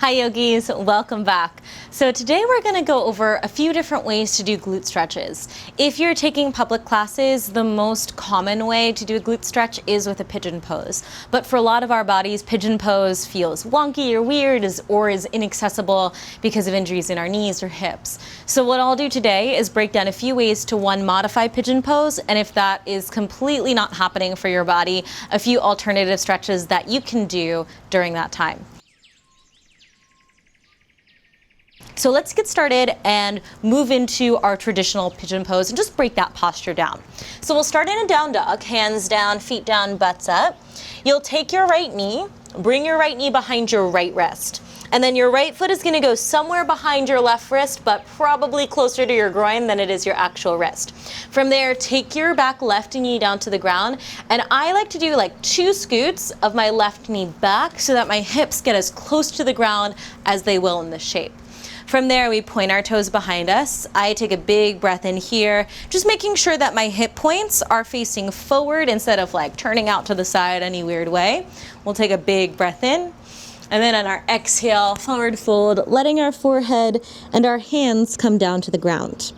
Hi yogis, welcome back. So today we're going to go over a few different ways to do glute stretches. If you're taking public classes, the most common way to do a glute stretch is with a pigeon pose. But for a lot of our bodies, pigeon pose feels wonky or weird or is inaccessible because of injuries in our knees or hips. So what I'll do today is break down a few ways to modify pigeon pose, and if that is completely not happening for your body, a few alternative stretches that you can do during that time. So let's get started and move into our traditional pigeon pose and just break that posture down. So we'll start in a down dog, hands down, feet down, butts up. You'll take your right knee, bring your right knee behind your right wrist. And then your right foot is going to go somewhere behind your left wrist, but probably closer to your groin than it is your actual wrist. From there, take your back left knee down to the ground. And I like to do like 2 scoots of my left knee back so that my hips get as close to the ground as they will in this shape. From there, we point our toes behind us. I take a big breath in here, just making sure that my hip points are facing forward instead of like turning out to the side any weird way. We'll take a big breath in. And then on our exhale, forward fold, letting our forehead and our hands come down to the ground.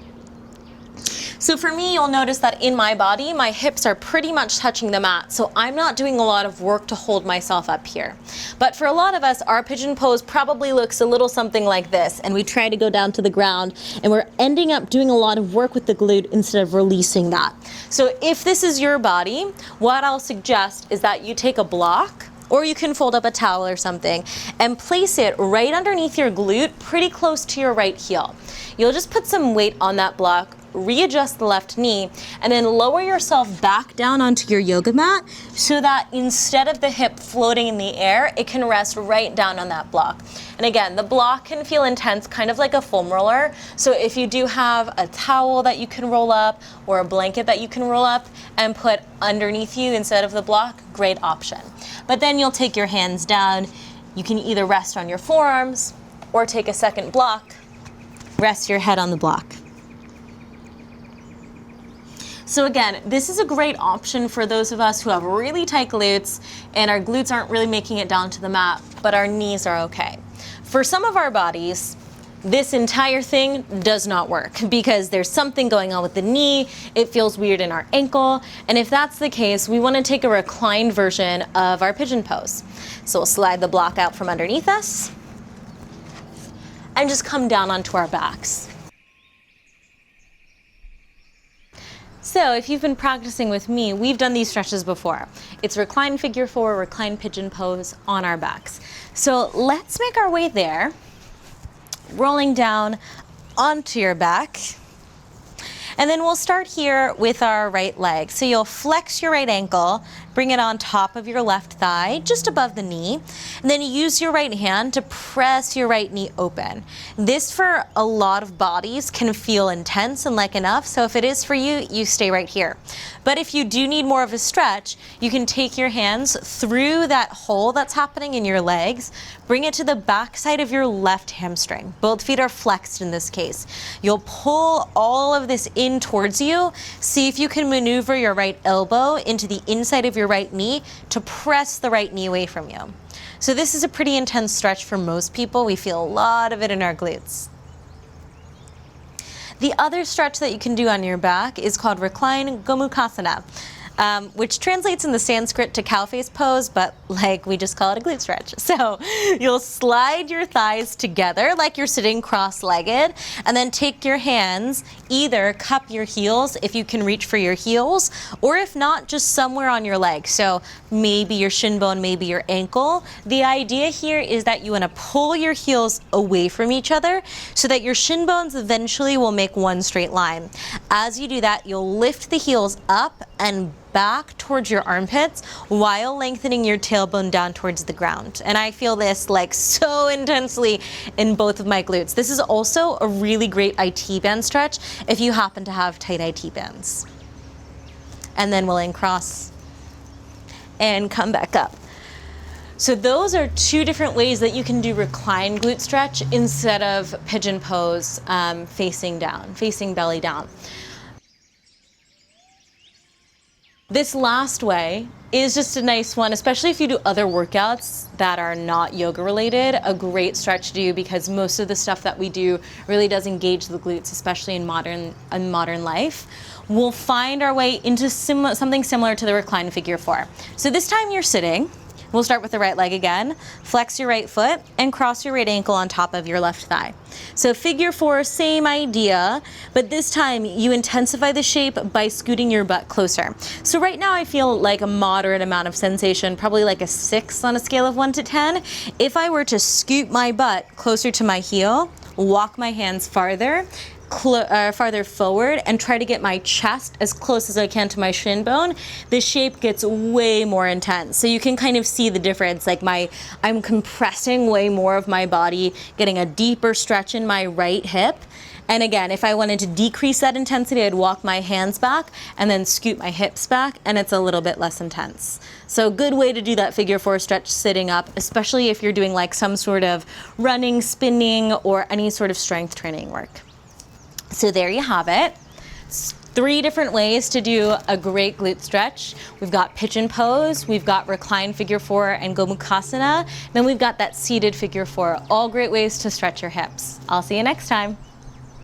So for me, you'll notice that in my body, my hips are pretty much touching the mat, so I'm not doing a lot of work to hold myself up here. But for a lot of us, our pigeon pose probably looks a little something like this, and we try to go down to the ground, and we're ending up doing a lot of work with the glute instead of releasing that. So if this is your body, what I'll suggest is that you take a block, or you can fold up a towel or something, and place it right underneath your glute, pretty close to your right heel. You'll just put some weight on that block, readjust the left knee, and then lower yourself back down onto your yoga mat so that instead of the hip floating in the air, it can rest right down on that block. And again, the block can feel intense, kind of like a foam roller. So if you do have a towel that you can roll up or a blanket that you can roll up and put underneath you instead of the block, great option. But then you'll take your hands down. You can either rest on your forearms or take a second block, rest your head on the block. So again, this is a great option for those of us who have really tight glutes and our glutes aren't really making it down to the mat, but our knees are okay. For some of our bodies, this entire thing does not work because there's something going on with the knee, it feels weird in our ankle, and if that's the case, we want to take a reclined version of our pigeon pose. So we'll slide the block out from underneath us and just come down onto our backs. So if you've been practicing with me, we've done these stretches before. It's reclined figure 4, reclined pigeon pose on our backs. So let's make our way there, rolling down onto your back. And then we'll start here with our right leg. So you'll flex your right ankle, bring it on top of your left thigh, just above the knee. And then you use your right hand to press your right knee open. This for a lot of bodies can feel intense and like enough. So if it is for you, you stay right here. But if you do need more of a stretch, you can take your hands through that hole that's happening in your legs, bring it to the back side of your left hamstring. Both feet are flexed in this case. You'll pull all of this in towards you. See if you can maneuver your right elbow into the inside of your right knee to press the right knee away from you. So this is a pretty intense stretch for most people. We feel a lot of it in our glutes. The other stretch that you can do on your back is called recline gomukhasana, which translates in the Sanskrit to cow face pose, but like we just call it a glute stretch. So you'll slide your thighs together like you're sitting cross-legged, and then take your hands, either cup your heels if you can reach for your heels, or if not, just somewhere on your leg. So maybe your shin bone, maybe your ankle. The idea here is that you want to pull your heels away from each other so that your shin bones eventually will make one straight line. As you do that, you'll lift the heels up and back towards your armpits while lengthening your tailbone down towards the ground. And I feel this like so intensely in both of my glutes. This is also a really great IT band stretch if you happen to have tight IT bands. And then we'll uncross and come back up. So those are 2 different ways that you can do reclined glute stretch instead of pigeon pose, facing down, facing belly down. This last way is just a nice one, especially if you do other workouts that are not yoga related. A great stretch to do, because most of the stuff that we do really does engage the glutes, especially in modern life. We'll find our way into something similar to the reclined figure 4. So this time you're sitting. We'll start with the right leg again. Flex your right foot and cross your right ankle on top of your left thigh. So figure 4, same idea, but this time you intensify the shape by scooting your butt closer. So right now I feel like a moderate amount of sensation, probably like a 6 on a scale of 1 to 10. If I were to scoot my butt closer to my heel, walk my hands farther forward, and try to get my chest as close as I can to my shin bone, the shape gets way more intense. So you can kind of see the difference, like I'm compressing way more of my body, getting a deeper stretch in my right hip. And again, if I wanted to decrease that intensity, I'd walk my hands back and then scoot my hips back, and it's a little bit less intense. So good way to do that figure 4 stretch sitting up, especially if you're doing like some sort of running, spinning, or any sort of strength training work. So there you have it. 3 different ways to do a great glute stretch. We've got pigeon pose, we've got reclined figure 4 and Gomukhasana, then we've got that seated figure 4. All great ways to stretch your hips. I'll see you next time.